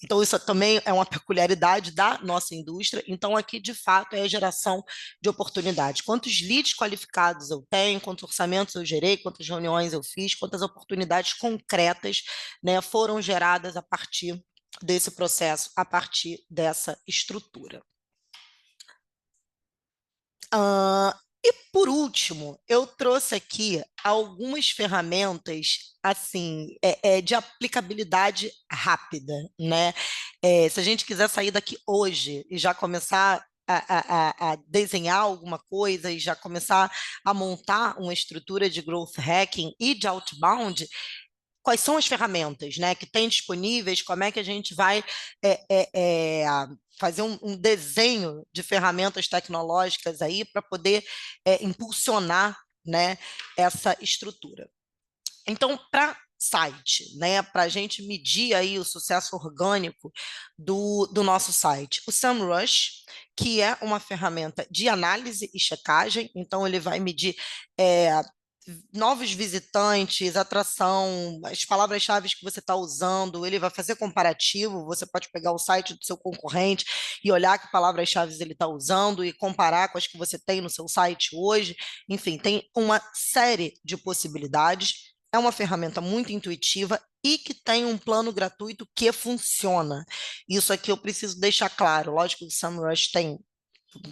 Então, isso também é uma peculiaridade da nossa indústria. Então, aqui, de fato, é a geração de oportunidades. Quantos leads qualificados eu tenho, quantos orçamentos eu gerei, quantas reuniões eu fiz, quantas oportunidades concretas, né, foram geradas a partir desse processo, a partir dessa estrutura. E por último, eu trouxe aqui algumas ferramentas assim de aplicabilidade rápida, né? Se a gente quiser sair daqui hoje e já começar a desenhar alguma coisa e já começar a montar uma estrutura de growth hacking e de outbound, quais são as ferramentas, né, que tem disponíveis, como é que a gente vai é, é, é, fazer um desenho de ferramentas tecnológicas aí para poder impulsionar, né, essa estrutura. Então, para site, né, para a gente medir aí o sucesso orgânico do nosso site, o SEMrush, que é uma ferramenta de análise e checagem, então ele vai medir novos visitantes, atração, as palavras-chave que você está usando, ele vai fazer comparativo, você pode pegar o site do seu concorrente e olhar que palavras-chave ele está usando e comparar com as que você tem no seu site hoje. Enfim, tem uma série de possibilidades. É uma ferramenta muito intuitiva e que tem um plano gratuito que funciona. Isso aqui eu preciso deixar claro. Lógico que o SEMrush tem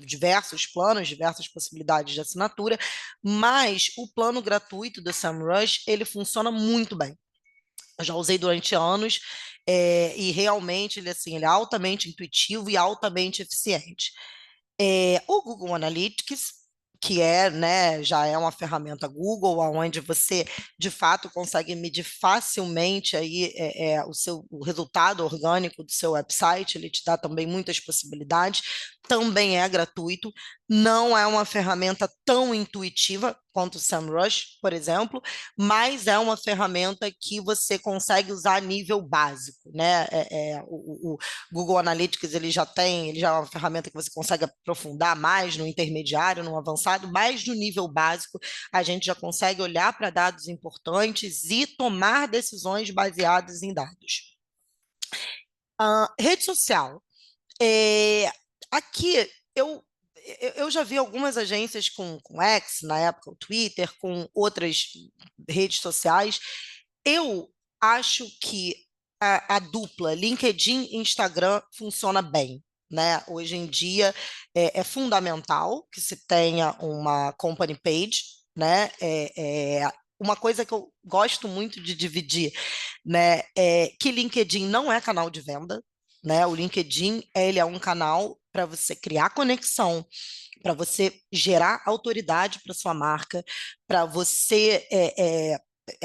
diversos planos, diversas possibilidades de assinatura, mas o plano gratuito do SEMrush, ele funciona muito bem. Eu já usei durante anos e realmente ele é altamente intuitivo e altamente eficiente. O Google Analytics, que né, já é uma ferramenta Google, onde você de fato consegue medir facilmente aí o resultado orgânico do seu website, ele te dá também muitas possibilidades, também é gratuito, não é uma ferramenta tão intuitiva quanto o SEMrush, por exemplo, mas é uma ferramenta que você consegue usar a nível básico, né? O Google Analytics ele já é uma ferramenta que você consegue aprofundar mais no intermediário, no avançado, mas no nível básico a gente já consegue olhar para dados importantes e tomar decisões baseadas em dados. Rede social. Aqui eu já vi algumas agências com X, na época o Twitter, com outras redes sociais. Eu acho que a dupla LinkedIn e Instagram funciona bem. Né? Hoje em dia é fundamental que se tenha uma company page, né? Uma coisa que eu gosto muito de dividir, né, é que LinkedIn não é canal de venda, né? O LinkedIn ele é um canal para você criar conexão, para você gerar autoridade para sua marca, para você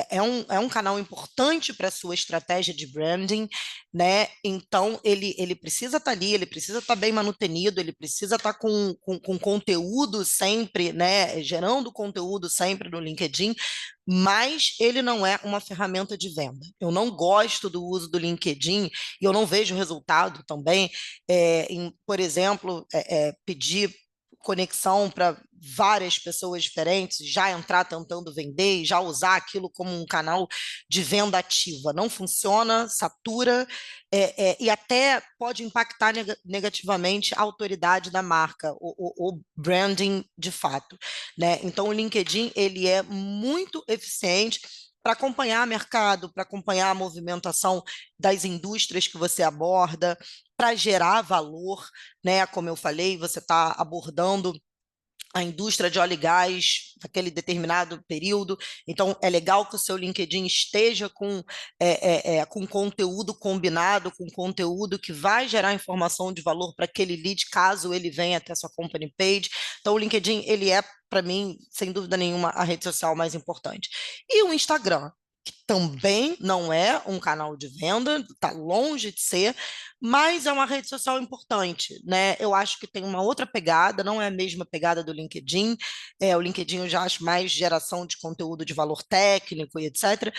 é um canal importante para a sua estratégia de branding, né? Então, ele precisa estar ali, ele precisa estar bem manutenido, ele precisa estar com conteúdo sempre, né? Gerando conteúdo sempre no LinkedIn, mas ele não é uma ferramenta de venda. Eu não gosto do uso do LinkedIn e eu não vejo resultado também por exemplo, pedir conexão para várias pessoas diferentes, já entrar tentando vender e já usar aquilo como um canal de venda ativa. Não funciona, satura e até pode impactar negativamente a autoridade da marca, o branding de fato. Né? Então, o LinkedIn ele é muito eficiente para acompanhar o mercado, para acompanhar a movimentação das indústrias que você aborda, para gerar valor, né? Como eu falei, você está abordando a indústria de óleo e gás naquele determinado período. Então, é legal que o seu LinkedIn esteja com conteúdo combinado, com conteúdo que vai gerar informação de valor para aquele lead, caso ele venha até a sua company page. Então, o LinkedIn, ele é, para mim, sem dúvida nenhuma, a rede social mais importante. E o Instagram, que também não é um canal de venda, está longe de ser, mas é uma rede social importante, né? Eu acho que tem uma outra pegada, não é a mesma pegada do LinkedIn. O LinkedIn eu já acho mais geração de conteúdo de valor técnico e etc.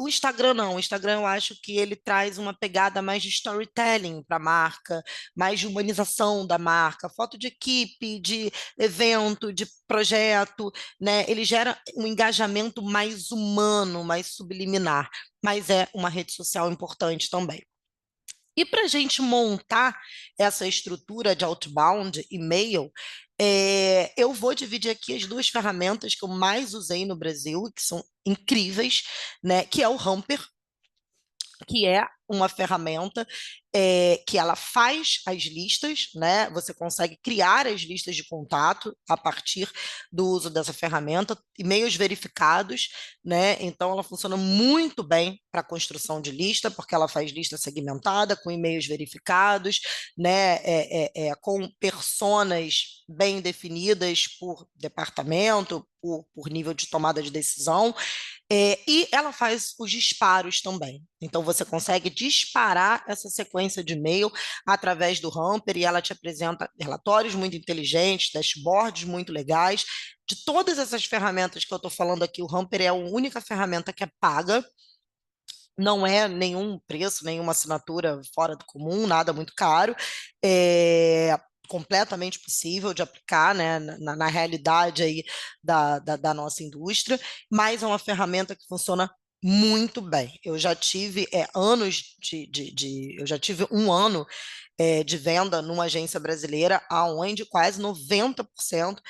O Instagram não, o Instagram eu acho que ele traz uma pegada mais de storytelling para a marca, mais de humanização da marca, foto de equipe, de evento, de projeto, né? Ele gera um engajamento mais humano, mais subliminar, mas é uma rede social importante também. E para a gente montar essa estrutura de outbound e-mail, eu vou dividir aqui as duas ferramentas que eu mais usei no Brasil, que são incríveis, né? Que é o Hamper, que é uma ferramenta que ela faz as listas, né? Você consegue criar as listas de contato a partir do uso dessa ferramenta, e-mails verificados, né? Então ela funciona muito bem para a construção de lista, porque ela faz lista segmentada, com e-mails verificados, né? Com personas bem definidas por departamento, por nível de tomada de decisão. E E ela faz os disparos também. Então, você consegue disparar essa sequência de e-mail através do Hamper e ela te apresenta relatórios muito inteligentes, dashboards muito legais. De todas essas ferramentas que eu estou falando aqui, o Hamper é a única ferramenta que é paga, não é nenhum preço, nenhuma assinatura fora do comum, nada muito caro. É completamente possível de aplicar, né, na realidade aí da nossa indústria, mas é uma ferramenta que funciona muito bem. Eu já tive anos eu já tive um ano de venda numa agência brasileira, aonde quase 90%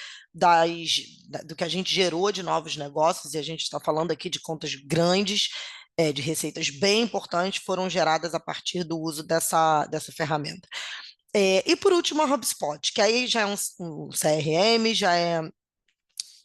do que a gente gerou de novos negócios, e a gente está falando aqui de contas grandes, de receitas bem importantes, foram geradas a partir do uso dessa ferramenta. E por último, a HubSpot, que aí já é um CRM,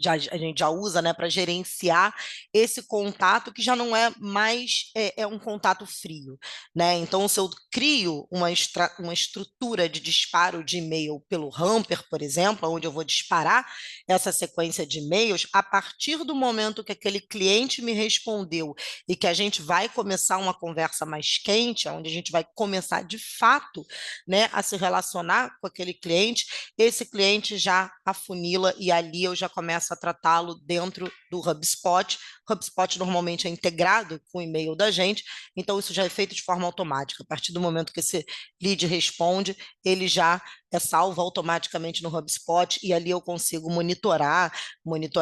a gente já usa, né, para gerenciar esse contato que já não é mais um contato frio, né? Então, se eu crio uma estrutura de disparo de e-mail pelo Hamper, por exemplo, onde eu vou disparar essa sequência de e-mails, a partir do momento que aquele cliente me respondeu e que a gente vai começar uma conversa mais quente, onde a gente vai começar de fato, né, a se relacionar com aquele cliente, esse cliente já afunila e ali eu já começo a tratá-lo dentro do HubSpot. O HubSpot normalmente é integrado com o e-mail da gente, então isso já é feito de forma automática. A partir do momento que esse lead responde, ele já é salvo automaticamente no HubSpot e ali eu consigo monitorar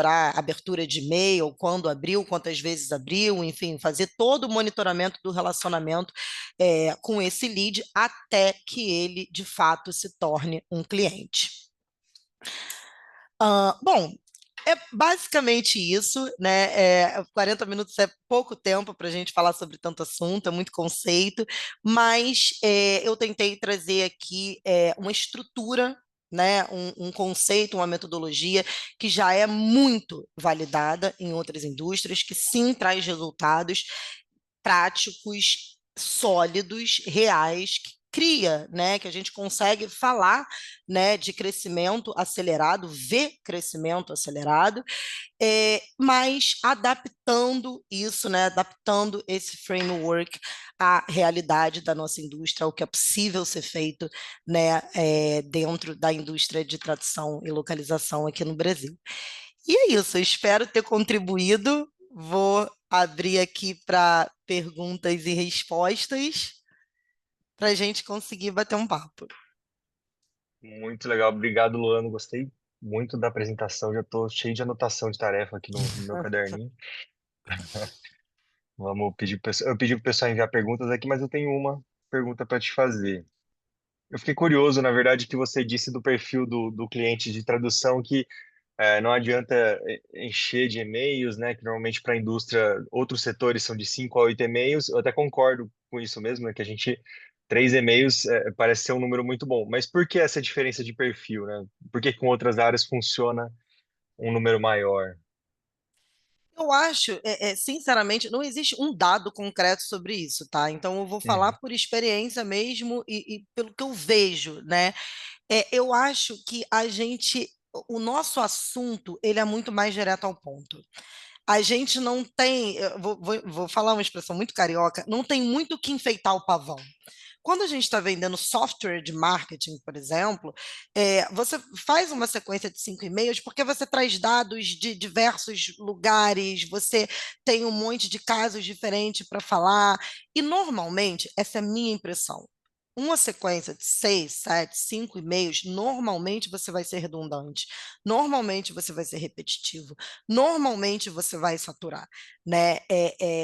a abertura de e-mail, quando abriu, quantas vezes abriu, enfim, fazer todo o monitoramento do relacionamento com esse lead até que ele de fato se torne um cliente. Bom, é basicamente isso, né? 40 minutos é pouco tempo para a gente falar sobre tanto assunto, é muito conceito, mas eu tentei trazer aqui uma estrutura, né? Um conceito, uma metodologia que já é muito validada em outras indústrias, que sim traz resultados práticos, sólidos, reais, que cria, né, que a gente consegue falar, né, de crescimento acelerado, ver crescimento acelerado, mas adaptando isso, né, adaptando esse framework à realidade da nossa indústria, ao que é possível ser feito, né, dentro da indústria de tradução e localização aqui no Brasil. E é isso, eu espero ter contribuído. Vou abrir aqui para perguntas e respostas para a gente conseguir bater um papo. Muito legal, obrigado, Luano. Gostei muito da apresentação. Já estou cheio de anotação de tarefa aqui no meu caderninho. Vamos pedir eu pedi para o pessoal enviar perguntas aqui, mas eu tenho uma pergunta para te fazer. Eu fiquei curioso, na verdade, que você disse do perfil do cliente de tradução que não adianta encher de e-mails, né? Que normalmente para a indústria, outros setores são de 5 a 8 e-mails. Eu até concordo com isso mesmo, né? Que a gente, 3 e-mails parece ser um número muito bom. Mas por que essa diferença de perfil, né? Por que com outras áreas funciona um número maior? Eu acho, sinceramente, não existe um dado concreto sobre isso, tá? Então, eu vou falar Uhum. por experiência mesmo e pelo que eu vejo, né? Eu acho que o nosso assunto, ele é muito mais direto ao ponto. A gente não tem, eu vou falar uma expressão muito carioca, não tem muito o que enfeitar o pavão. Quando a gente está vendendo software de marketing, por exemplo, você faz uma sequência de 5 e-mails porque você traz dados de diversos lugares, você tem um monte de casos diferentes para falar, e normalmente, essa é a minha impressão. Uma sequência de 6, 7, 5 e-mails, normalmente você vai ser redundante, normalmente você vai ser repetitivo, normalmente você vai saturar, né?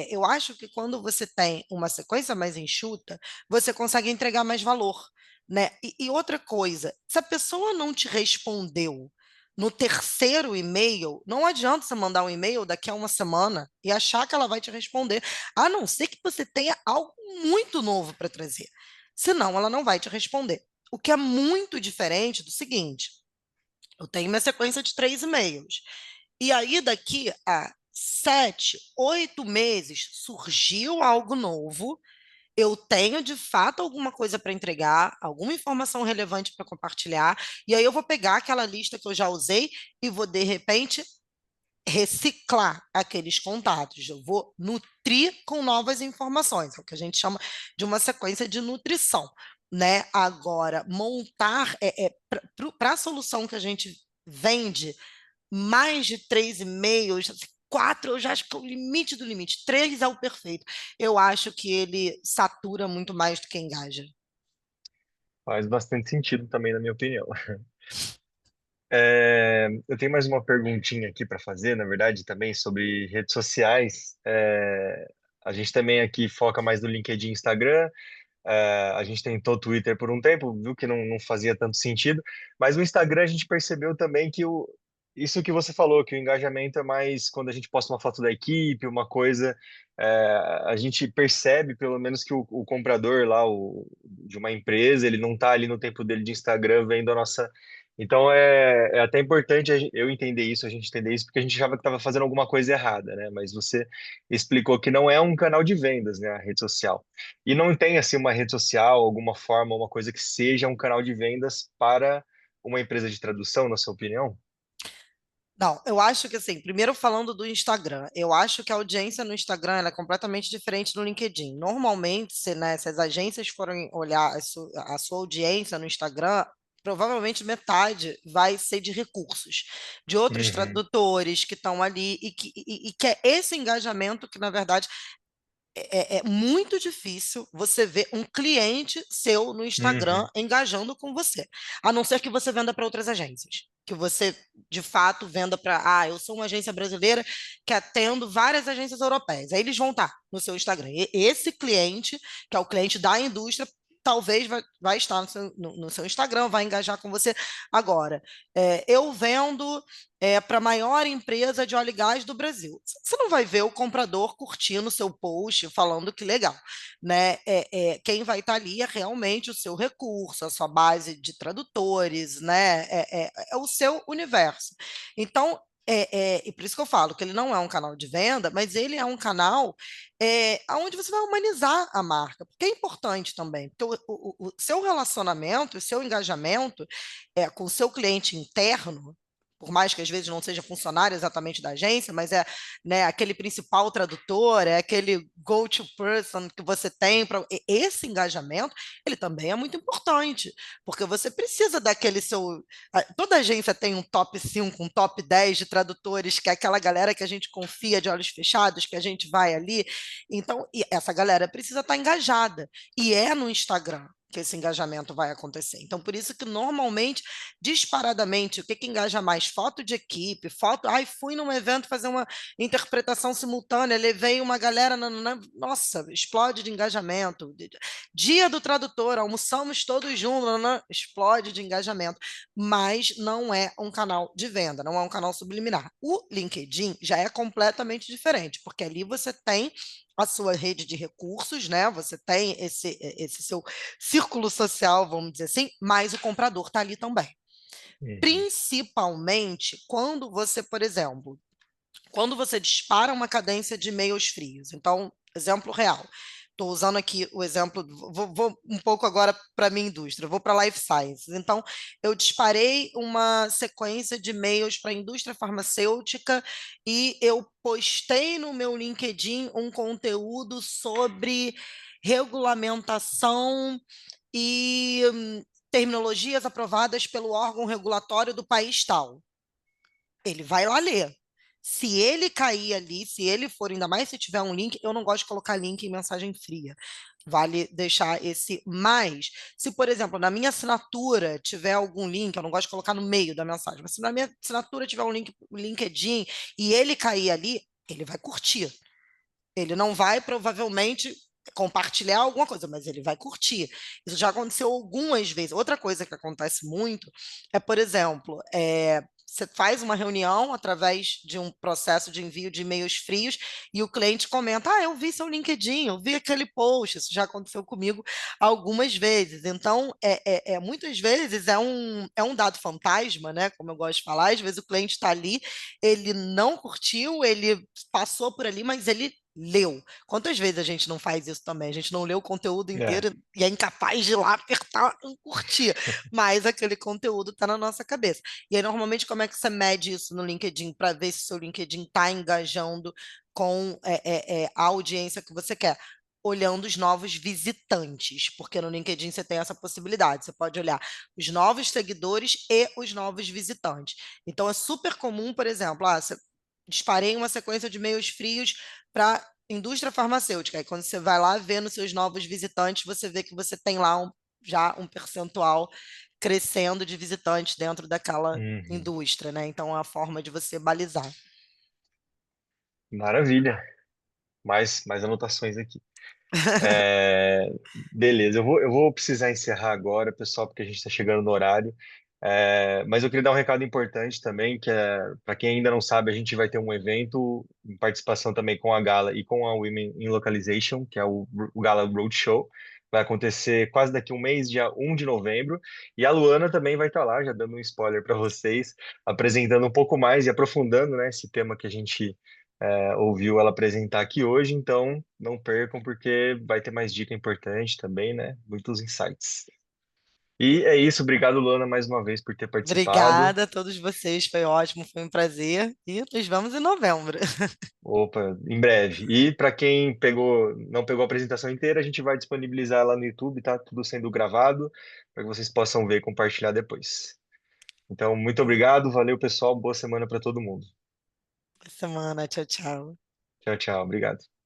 Eu acho que quando você tem uma sequência mais enxuta, você consegue entregar mais valor, né? E outra coisa, se a pessoa não te respondeu no terceiro e-mail, não adianta você mandar um e-mail daqui a uma semana e achar que ela vai te responder, a não ser que você tenha algo muito novo para trazer. Senão, ela não vai te responder. O que é muito diferente do seguinte: eu tenho minha sequência de 3 e-mails. E aí, daqui a 7, 8 meses, surgiu algo novo, eu tenho de fato alguma coisa para entregar, alguma informação relevante para compartilhar, e aí eu vou pegar aquela lista que eu já usei e vou, de repente, reciclar aqueles contatos, eu vou nutrir com novas informações, é o que a gente chama de uma sequência de nutrição, né? Agora, montar para a solução que a gente vende, mais de 3,5, assim, 4, eu já acho que é o limite do limite. 3 é o perfeito. Eu acho que ele satura muito mais do que engaja. Faz bastante sentido também, na minha opinião. Eu tenho mais uma perguntinha aqui para fazer, na verdade, também sobre redes sociais. A gente também aqui foca mais no LinkedIn e Instagram. A gente tentou o Twitter por um tempo, viu que não fazia tanto sentido, mas no Instagram a gente percebeu também que isso que você falou, que o engajamento é mais quando a gente posta uma foto da equipe, uma coisa, a gente percebe pelo menos que o comprador lá, de uma empresa, ele não está ali no tempo dele de Instagram vendo a nossa. Então é até importante eu entender isso, a gente entender isso, porque a gente achava que estava fazendo alguma coisa errada, né? Mas você explicou que não é um canal de vendas, né, a rede social. E não tem assim uma rede social, alguma forma, uma coisa que seja um canal de vendas para uma empresa de tradução, na sua opinião? Não, eu acho que assim, primeiro falando do Instagram, eu acho que a audiência no Instagram ela é completamente diferente do LinkedIn. Normalmente, se as agências forem olhar a sua audiência no Instagram, provavelmente metade vai ser de recursos, de outros Uhum, tradutores que estão ali e que é esse engajamento que, na verdade, é muito difícil você ver um cliente seu no Instagram uhum, engajando com você, a não ser que você venda para outras agências. Que você, de fato, venda para. Ah, eu sou uma agência brasileira que atendo várias agências europeias. Aí eles vão estar no seu Instagram. E esse cliente, que é o cliente da indústria, talvez vai estar no seu Instagram, vai engajar com você. Agora, eu vendo para a maior empresa de óleo e gás do Brasil. Você não vai ver o comprador curtindo o seu post, falando que legal, né? Quem vai estar ali é realmente o seu recurso, a sua base de tradutores, né? É o seu universo. Então, e por isso que eu falo que ele não é um canal de venda, mas ele é um canal onde você vai humanizar a marca, porque é importante também, porque o seu relacionamento, o seu engajamento com o seu cliente interno, por mais que às vezes não seja funcionário exatamente da agência, mas é, né, aquele principal tradutor, é aquele go-to person que você tem para esse engajamento, ele também é muito importante, porque você precisa daquele seu. Toda agência tem um top 5, um top 10 de tradutores, que é aquela galera que a gente confia de olhos fechados, que a gente vai ali. Então, e essa galera precisa estar engajada. E é no Instagram que esse engajamento vai acontecer. Então, por isso que normalmente, disparadamente, o que engaja mais? Foto de equipe, foto. Ai, fui num evento fazer uma interpretação simultânea, levei uma galera. Nossa, explode de engajamento. Dia do tradutor, almoçamos todos juntos, explode de engajamento. Mas não é um canal de venda, não é um canal subliminar. O LinkedIn já é completamente diferente, porque ali você tem a sua rede de recursos, né? Você tem esse seu círculo social, vamos dizer assim, mas o comprador está ali também. uhum. Principalmente quando você, por exemplo, quando você dispara uma cadência de e-mails frios. Então, exemplo real. Estou usando aqui o exemplo, vou um pouco agora para a minha indústria, vou para Life Sciences. Então, eu disparei uma sequência de e-mails para a indústria farmacêutica e eu postei no meu LinkedIn um conteúdo sobre regulamentação e terminologias aprovadas pelo órgão regulatório do país tal. Ele vai lá ler. Se ele cair ali, se ele for, ainda mais se tiver um link, eu não gosto de colocar link em mensagem fria. Vale deixar esse mais. Se, por exemplo, na minha assinatura tiver algum link, eu não gosto de colocar no meio da mensagem, mas se na minha assinatura tiver um link, LinkedIn, e ele cair ali, ele vai curtir. Ele não vai, provavelmente, compartilhar alguma coisa, mas ele vai curtir. Isso já aconteceu algumas vezes. Outra coisa que acontece muito é, por exemplo, você faz uma reunião através de um processo de envio de e-mails frios e o cliente comenta: Ah, eu vi seu LinkedIn, eu vi aquele post. Isso já aconteceu comigo algumas vezes. Então, muitas vezes é um dado fantasma, né? Como eu gosto de falar, às vezes o cliente está ali, ele não curtiu, ele passou por ali, mas ele leu. Quantas vezes a gente não faz isso também? A gente não lê o conteúdo É. inteiro e é incapaz de ir lá apertar e curtir, mas aquele conteúdo está na nossa cabeça. E aí, normalmente, como é que você mede isso no LinkedIn para ver se o seu LinkedIn está engajando com a audiência que você quer? Olhando os novos visitantes, porque no LinkedIn você tem essa possibilidade. Você pode olhar os novos seguidores e os novos visitantes. Então, é super comum, por exemplo, você disparei uma sequência de e-mails frios para indústria farmacêutica. Aí, quando você vai lá ver nos seus novos visitantes, você vê que você tem lá já um percentual crescendo de visitantes dentro daquela Uhum. indústria, né? Então, é a forma de você balizar. Maravilha. Mais anotações aqui. É, beleza, eu vou precisar encerrar agora, pessoal, porque a gente está chegando no horário. Mas eu queria dar um recado importante também, que é, para quem ainda não sabe, a gente vai ter um evento em participação também com a Gala e com a Women in Localization, que é o Gala Roadshow. Vai acontecer quase daqui a um mês, dia 1 de novembro. E a Luana também vai estar lá, já dando um spoiler para vocês, apresentando um pouco mais e aprofundando, né, esse tema que a gente ouviu ela apresentar aqui hoje, então não percam, porque vai ter mais dica importante também, né? Muitos insights. E é isso, obrigado, Luana, mais uma vez por ter participado. Obrigada a todos vocês, foi ótimo, foi um prazer. E nos vemos em novembro. Opa, em breve. E para quem não pegou a apresentação inteira, a gente vai disponibilizar lá no YouTube, tá? Tudo sendo gravado, para que vocês possam ver e compartilhar depois. Então, muito obrigado, valeu, pessoal, boa semana para todo mundo. Boa semana, tchau, tchau. Tchau, tchau, obrigado.